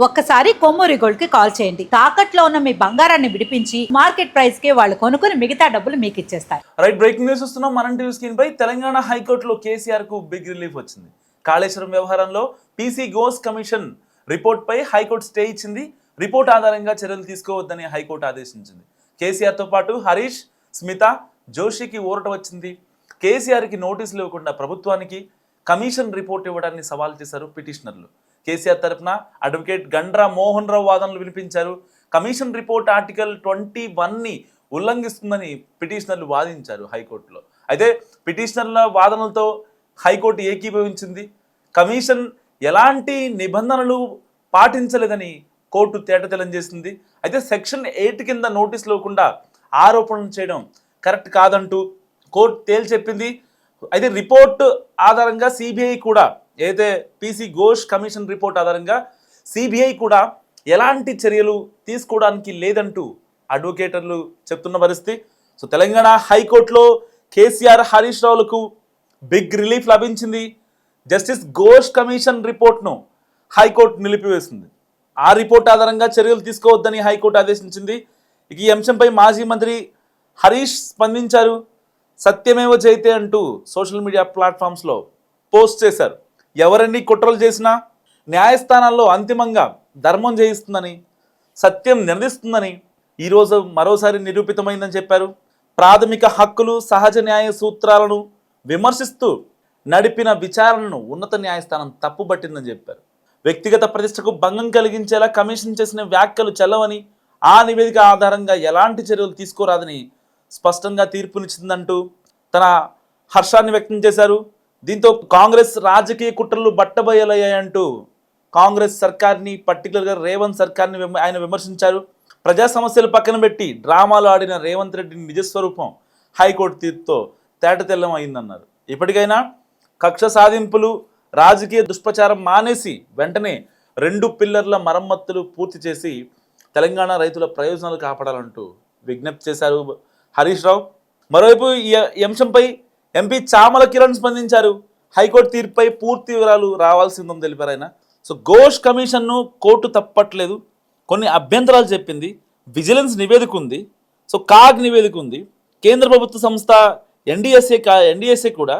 ఒక్కసారి కొమ్మూరి గోల్డ్ కి కాల్ చేయండి. తాకట్లో ఉన్న మీ బంగారాన్ని విడిపించి మార్కెట్ ప్రైస్ కి వాళ్ళు కొనుక్కుని మిగతా డబ్బులు మీకు ఇచ్చేస్తారు. రైట్, బ్రేకింగ్ న్యూస్ వస్తున్నాం. మనం టీవీ స్క్రీన్ పై తెలంగాణ హైకోర్టులో కేసీఆర్ కు బిగ్ రిలీఫ్ వచ్చింది. కాళేశ్వరం వ్యవహారంలో పీసీ ఘోష్ కమిషన్ రిపోర్ట్ పై హైకోర్టు స్టే ఇచ్చింది. రిపోర్ట్ ఆధారంగా చర్యలు తీసుకోవద్దని హైకోర్టు ఆదేశించింది. కేసీఆర్ తో పాటు హరీష్, స్మిత, జోషికి ఊరట వచ్చింది. కేసీఆర్ కి నోటీసులు ఇవ్వకుండా ప్రభుత్వానికి కమిషన్ రిపోర్ట్ ఇవ్వడాన్ని సవాల్ చేశారు పిటిషనర్లు. కేసీఆర్ తరఫున అడ్వకేట్ గండ్రా మోహన్ రావు వాదనలు వినిపించారు. కమిషన్ రిపోర్ట్ ఆర్టికల్ 21ని ఉల్లంఘిస్తుందని పిటిషనర్లు వాదించారు హైకోర్టులో. అయితే పిటిషనర్ల వాదనలతో హైకోర్టు ఏకీభవించింది. కమిషన్ ఎలాంటి నిబంధనలు పాటించలేదని కోర్టు తేటతెల్లం చేసింది. అయితే సెక్షన్ 8 కింద నోటీసులు ఇవ్వకుండా ఆరోపణలు చేయడం కరెక్ట్ కాదంటూ కోర్టు తేల్చెప్పింది. అయితే రిపోర్ట్ ఆధారంగా సిబిఐ కూడా ఏదైతే పీసీ ఘోష్ కమిషన్ రిపోర్ట్ ఆధారంగా సిబిఐ కూడా ఎలాంటి చర్యలు తీసుకోవడానికి లేదంటూ అడ్వకేటర్లు చెప్తున్న పరిస్థితి. సో తెలంగాణ హైకోర్టులో కేసీఆర్, హరీష్ రావులకు బిగ్ రిలీఫ్ లభించింది. జస్టిస్ ఘోష్ కమిషన్ రిపోర్ట్ను హైకోర్టు నిలిపివేసింది. ఆ రిపోర్ట్ ఆధారంగా చర్యలు తీసుకోవద్దని హైకోర్టు ఆదేశించింది. ఈ అంశంపై మాజీ మంత్రి హరీష్ స్పందించారు. సత్యమేవ జయతే అంటూ సోషల్ మీడియా ప్లాట్ఫామ్స్లో పోస్ట్ చేశారు. ఎవరన్నీ కుట్రలు చేసినా న్యాయస్థానాల్లో అంతిమంగా ధర్మం జయిస్తుందని, సత్యం నిలదీస్తుందని ఈరోజు మరోసారి నిరూపితమైందని చెప్పారు. ప్రాథమిక హక్కులు, సహజ న్యాయ సూత్రాలను విమర్శిస్తూ నడిపిన విచారణను ఉన్నత న్యాయస్థానం తప్పుబట్టిందని చెప్పారు. వ్యక్తిగత ప్రతిష్టకు భంగం కలిగించేలా కమిషన్ చేసిన వ్యాఖ్యలు చెల్లవని, ఆ నివేదిక ఆధారంగా ఎలాంటి చర్యలు తీసుకోరాదని స్పష్టంగా తీర్పునిచ్చిందంటూ తన హర్షాన్ని వ్యక్తం చేశారు. దీంతో కాంగ్రెస్ రాజకీయ కుట్రలు బట్టబయలయ్యాయంటూ కాంగ్రెస్ సర్కార్ని, పర్టికులర్గా రేవంత్ సర్కార్ని ఆయన విమర్శించారు. ప్రజా సమస్యలు పక్కన పెట్టి డ్రామాలు ఆడిన రేవంత్ రెడ్డి నిజస్వరూపం హైకోర్టు తీర్పుతో తేటతెల్లం అయిందన్నారు. ఇప్పటికైనా కక్ష సాధింపులు, రాజకీయ దుష్ప్రచారం మానేసి వెంటనే 2 పిల్లర్ల మరమ్మతులు పూర్తి చేసి తెలంగాణ రైతుల ప్రయోజనాలు కాపాడాలంటూ విజ్ఞప్తి చేశారు హరీష్ రావు. మరోవైపు ఈ అంశంపై ఎంపీ చామల కిరణ్ స్పందించారు. హైకోర్టు తీర్పుపై పూర్తి వివరాలు రావాల్సిందని తెలిపారు ఆయన. సో ఘోష్ కమిషన్ను కోర్టు తప్పట్లేదు, కొన్ని అభ్యంతరాలు చెప్పింది. విజిలెన్స్ నివేదిక ఉంది, సో కాగ్ నివేదిక ఉంది. కేంద్ర ప్రభుత్వ సంస్థ ఎన్డీఎస్ఏ కూడా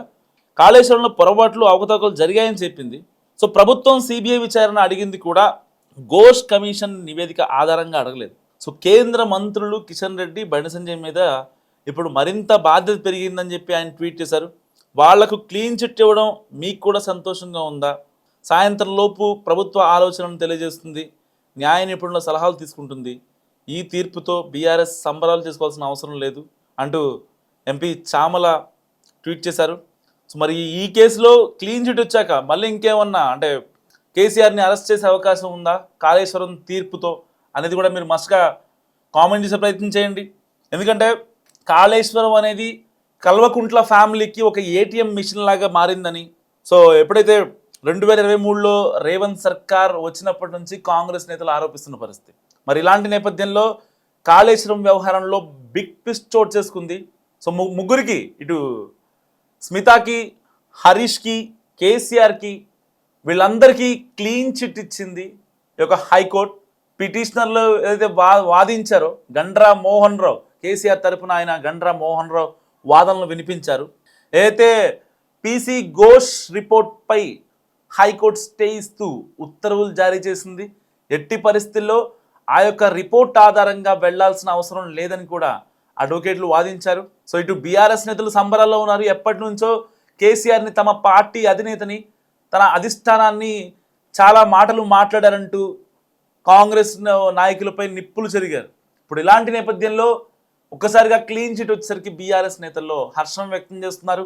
కాళేశ్వరంలో పొరపాట్లు, అవకతవకలు జరిగాయని చెప్పింది. సో ప్రభుత్వం సిబిఐ విచారణ అడిగింది కూడా ఘోష్ కమిషన్ నివేదిక ఆధారంగా అడగలేదు. సో కేంద్ర మంత్రులు కిషన్ రెడ్డి, బండి సంజయ్ మీద ఇప్పుడు మరింత బాధ్యత పెరిగిందని చెప్పి ఆయన ట్వీట్ చేశారు. వాళ్లకు క్లీన్ చిట్ ఇవ్వడం మీకు కూడా సంతోషంగా ఉందా? సాయంత్రం లోపు ప్రభుత్వ ఆలోచనను తెలియజేస్తుంది, న్యాయ నిపుణుల సలహాలు తీసుకుంటుంది. ఈ తీర్పుతో బీఆర్ఎస్ సంబరాలు చేసుకోవాల్సిన అవసరం లేదు అంటూ ఎంపీ చామల ట్వీట్ చేశారు. సో మరి ఈ కేసులో క్లీన్ చిట్ వచ్చాక మళ్ళీ ఇంకేమన్నా అంటే కేసీఆర్ని అరెస్ట్ చేసే అవకాశం ఉందా కాళేశ్వరం తీర్పుతో అనేది కూడా మీరు మస్ట్గా కామెంట్ చేసే ప్రయత్నం చేయండి. ఎందుకంటే కాళేశ్వరం అనేది కల్వకుంట్ల ఫ్యామిలీకి ఒక ఏటీఎం మిషన్ లాగా మారిందని, సో ఎప్పుడైతే 2023లో రేవంత్ సర్కార్ వచ్చినప్పటి నుంచి కాంగ్రెస్ నేతలు ఆరోపిస్తున్న పరిస్థితి. మరి ఇలాంటి నేపథ్యంలో కాళేశ్వరం వ్యవహారంలో బిగ్ ట్విస్ట్ చోటు చేసుకుంది. సో ముగ్గురికి, ఇటు స్మితాకి, హరీష్కి, కేసీఆర్కి, వీళ్ళందరికీ క్లీన్ చిట్ ఇచ్చింది ఈ యొక్క హైకోర్టు. పిటిషనర్లు ఏదైతే వాదించారో గండ్రా మోహన్ రావు, కేసీఆర్ తరఫున ఆయన గండ్రా మోహన్ రావు వాదనలు వినిపించారు. ఏదైతే పీసీ ఘోష్ రిపోర్ట్పై హైకోర్టు స్టే ఇస్తూ ఉత్తర్వులు జారీ చేసింది. ఎట్టి పరిస్థితుల్లో ఆ యొక్క రిపోర్ట్ ఆధారంగా వెళ్లాల్సిన అవసరం లేదని కూడా అడ్వకేట్లు వాదించారు. సో ఇటు బీఆర్ఎస్ నేతలు సంబరాల్లో ఉన్నారు. ఎప్పటి నుంచో కేసీఆర్ని, తమ పార్టీ అధినేతని, తన అధిష్టానాన్ని చాలా మాటలు మాట్లాడారంటూ కాంగ్రెస్ నాయకులపై నిప్పులు చెరిగారు. ఇప్పుడు ఇలాంటి నేపథ్యంలో ఒక్కసారిగా క్లీన్ చిట్ వచ్చేసరికి బీఆర్ఎస్ నేతల్లో హర్షం వ్యక్తం చేస్తున్నారు,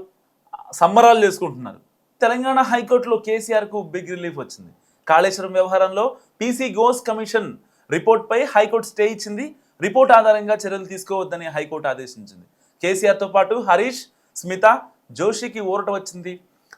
సంబరాలు చేసుకుంటున్నారు. తెలంగాణ హైకోర్టులో కేసీఆర్కు బిగ్ రిలీఫ్ వచ్చింది. కాళేశ్వరం వ్యవహారంలో పీసీ ఘోష్ కమిషన్ రిపోర్ట్పై హైకోర్టు స్టే ఇచ్చింది. రిపోర్ట్ ఆధారంగా చర్యలు తీసుకోవద్దని హైకోర్టు ఆదేశించింది. కేసీఆర్తో పాటు హరీష్, స్మిత, జోషికి ఊరట వచ్చింది.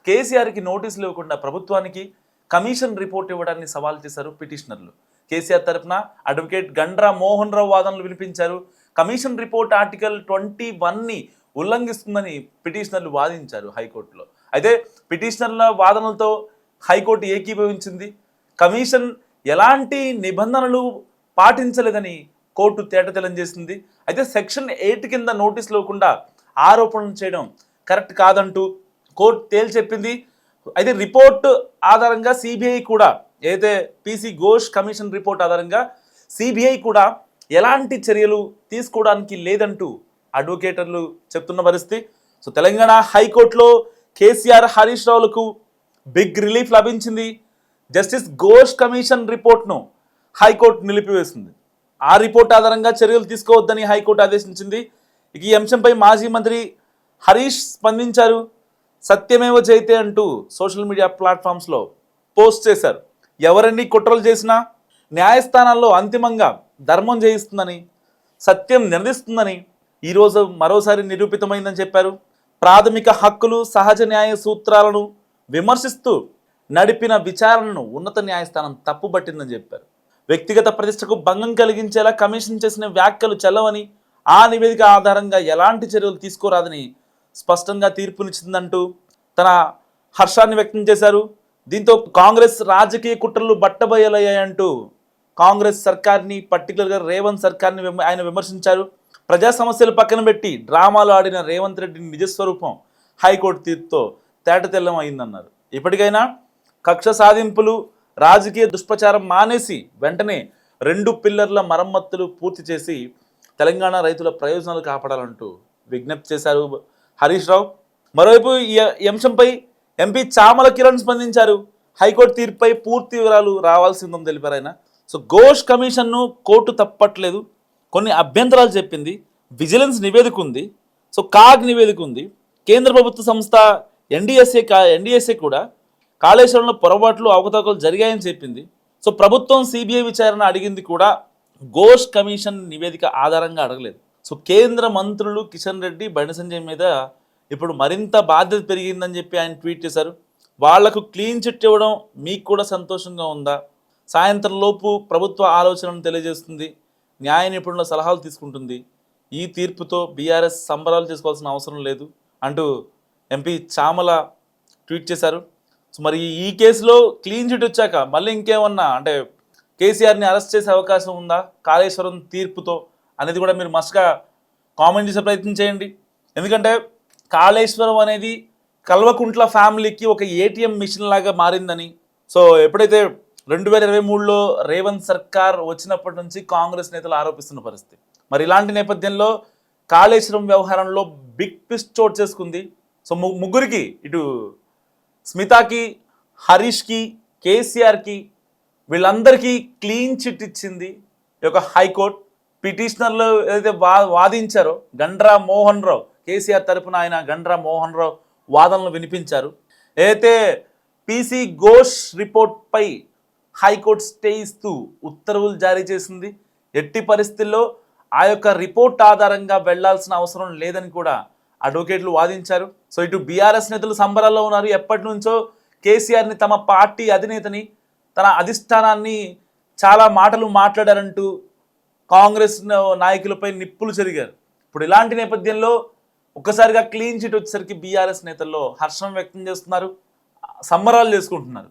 కేసీఆర్కి నోటీసులు ఇవ్వకుండా ప్రభుత్వానికి కమిషన్ రిపోర్ట్ ఇవ్వడాన్ని సవాల్ చేశారు పిటిషనర్లు. కేసీఆర్ తరఫున అడ్వకేట్ గండ్రా మోహన్ రావు వాదనలు వినిపించారు. కమిషన్ రిపోర్ట్ ఆర్టికల్ 21ని ఉల్లంఘిస్తుందని పిటిషనర్లు వాదించారు హైకోర్టులో. అయితే పిటిషనర్ల వాదనలతో హైకోర్టు ఏకీభవించింది. కమిషన్ ఎలాంటి నిబంధనలు పాటించలేదని కోర్టు తేటతెల్లం చేసింది. అయితే సెక్షన్ 8 కింద నోటీస్ లేకుండా ఆరోపణలు చేయడం కరెక్ట్ కాదంటూ కోర్టు తేల్చెప్పింది. అయితే రిపోర్ట్ ఆధారంగా సిబిఐ కూడా ఏదైతే పీసీ ఘోష్ కమిషన్ రిపోర్ట్ ఆధారంగా సిబిఐ కూడా ఎలాంటి చర్యలు తీసుకోవడానికి లేదంటూ అడ్వకేటర్లు చెప్తున్న పరిస్థితి. సో తెలంగాణ హైకోర్టులో కేసీఆర్ హరీష్ రావులకు బిగ్ రిలీఫ్ లభించింది. జస్టిస్ ఘోష్ కమిషన్ రిపోర్ట్ను హైకోర్టు నిలిపివేసింది. ఆ రిపోర్ట్ ఆధారంగా చర్యలు తీసుకోవద్దని హైకోర్టు ఆదేశించింది. ఇక ఈ అంశంపై మాజీ మంత్రి హరీష్ స్పందించారు. సత్యమేవ జయతే అంటూ సోషల్ మీడియా ప్లాట్ఫామ్స్లో పోస్ట్ చేశారు. ఎవరన్నీ కుట్రలు చేసినా న్యాయస్థానాల్లో అంతిమంగా ధర్మం జయిస్తుందని, సత్యం నిర్ణయిస్తుందని ఈరోజు మరోసారి నిరూపితమైందని చెప్పారు. ప్రాథమిక హక్కులు, సహజ న్యాయ సూత్రాలను విమర్శిస్తూ నడిపిన విచారణను ఉన్నత న్యాయస్థానం తప్పుబట్టిందని చెప్పారు. వ్యక్తిగత ప్రతిష్టకు భంగం కలిగించేలా కమిషన్ చేసిన వ్యాఖ్యలు చెల్లవని, ఆ నివేదిక ఆధారంగా ఎలాంటి చర్యలు తీసుకోరాదని స్పష్టంగా తీర్పునిచ్చిందంటూ తన హర్షాన్ని వ్యక్తం చేశారు. దీంతో కాంగ్రెస్ రాజకీయ కుట్రలు బట్టబయలయ్యాయంటూ కాంగ్రెస్ సర్కార్ని, పర్టికులర్గా రేవంత్ సర్కార్ని ఆయన విమర్శించారు. ప్రజా సమస్యలు పక్కన పెట్టి డ్రామాలు ఆడిన రేవంత్ రెడ్డి నిజస్వరూపం హైకోర్టు తీర్పుతో తేటతెల్లం అయిందన్నారు. ఇప్పటికైనా కక్ష సాధింపులు, రాజకీయ దుష్ప్రచారం మానేసి వెంటనే 2 పిల్లర్ల మరమ్మతులు పూర్తి చేసి తెలంగాణ రైతుల ప్రయోజనాలు కాపాడాలంటూ విజ్ఞప్తి చేశారు హరీష్ రావు. మరోవైపు ఈ అంశంపై ఎంపీ చామల కిరణ్ స్పందించారు. హైకోర్టు తీర్పుపై పూర్తి వివరాలు రావాల్సిందని తెలిపారు ఆయన. సో ఘోష్ కమిషన్ను కోర్టు తప్పట్లేదు, కొన్ని అభ్యంతరాలు చెప్పింది, విజిలెన్స్ నివేదిక ఉంది, సో కాగ్ నివేదిక ఉంది, కేంద్ర ప్రభుత్వ సంస్థ ఎన్డీఎస్ఏ కూడా కాళేశ్వరంలో పొరపాట్లు, అవకతవకలు జరిగాయని చెప్పింది. సో ప్రభుత్వం సిబిఐ విచారణ అడిగింది కూడా ఘోష్ కమిషన్ నివేదిక ఆధారంగా అడగలేదు. సో కేంద్ర మంత్రులు కిషన్ రెడ్డి, బండి సంజయ్ మీద ఇప్పుడు మరింత బాధ్యత పెరిగిందని చెప్పి ఆయన ట్వీట్ చేశారు. వాళ్లకు క్లీన్ చిట్ ఇవ్వడం మీకు కూడా సంతోషంగా ఉందా? సాయంత్రం లోపు ప్రభుత్వ ఆలోచనను తెలియజేస్తుంది, న్యాయ నిపుణుల సలహాలు తీసుకుంటుంది. ఈ తీర్పుతో బీఆర్ఎస్ సంబరాలు చేసుకోవాల్సిన అవసరం లేదు అంటూ ఎంపీ చామల ట్వీట్ చేశారు. సో మరి ఈ కేసులో క్లీన్ చిట్ వచ్చాక మళ్ళీ ఇంకేమన్నా అంటే కేసీఆర్ని అరెస్ట్ చేసే అవకాశం ఉందా కాళేశ్వరం తీర్పుతో అనేది కూడా మీరు మస్ట్గా కామెంట్ చేసే ప్రయత్నం చేయండి. ఎందుకంటే కాళేశ్వరం అనేది కల్వకుంట్ల ఫ్యామిలీకి ఒక ఏటీఎం మిషన్ లాగా మారిందని, సో ఎప్పుడైతే 2023లో రేవంత్ సర్కార్ వచ్చినప్పటి నుంచి కాంగ్రెస్ నేతలు ఆరోపిస్తున్న పరిస్థితి. మరి ఇలాంటి నేపథ్యంలో కాళేశ్వరం వ్యవహారంలో బిగ్ ట్విస్ట్ చోటు చేసుకుంది. సో ముగ్గురికి, ఇటు స్మితాకి, హరీష్కి, కేసీఆర్కి, వీళ్ళందరికీ క్లీన్ చిట్ ఇచ్చింది ఈ యొక్క హైకోర్టు. పిటిషనర్లు ఏదైతే వాదించారో గండ్రా మోహన్ రావు, కేసీఆర్ తరపున ఆయన గండ్రా మోహన్ రావు వాదనలు వినిపించారు. ఏదైతే పీసీ ఘోష్ రిపోర్ట్పై హైకోర్టు స్టే ఇస్తూ ఉత్తర్వులు జారీ చేసింది. ఎట్టి పరిస్థితుల్లో ఆ యొక్క రిపోర్ట్ ఆధారంగా వెళ్లాల్సిన అవసరం లేదని కూడా అడ్వకేట్లు వాదించారు. సో ఇటు బీఆర్ఎస్ నేతలు సంబరాల్లో ఉన్నారు. ఎప్పటి నుంచో కేసీఆర్ని, తమ పార్టీ అధినేతని, తన అధిష్టానాన్ని చాలా మాటలు మాట్లాడారంటూ కాంగ్రెస్ నాయకులపై నిప్పులు చెరిగారు. ఇప్పుడు ఇలాంటి నేపథ్యంలో ఒక్కసారిగా క్లీన్ చిట్ వచ్చేసరికి బీఆర్ఎస్ నేతల్లో హర్షం వ్యక్తం చేస్తున్నారు, సంబరాలు చేసుకుంటున్నారు.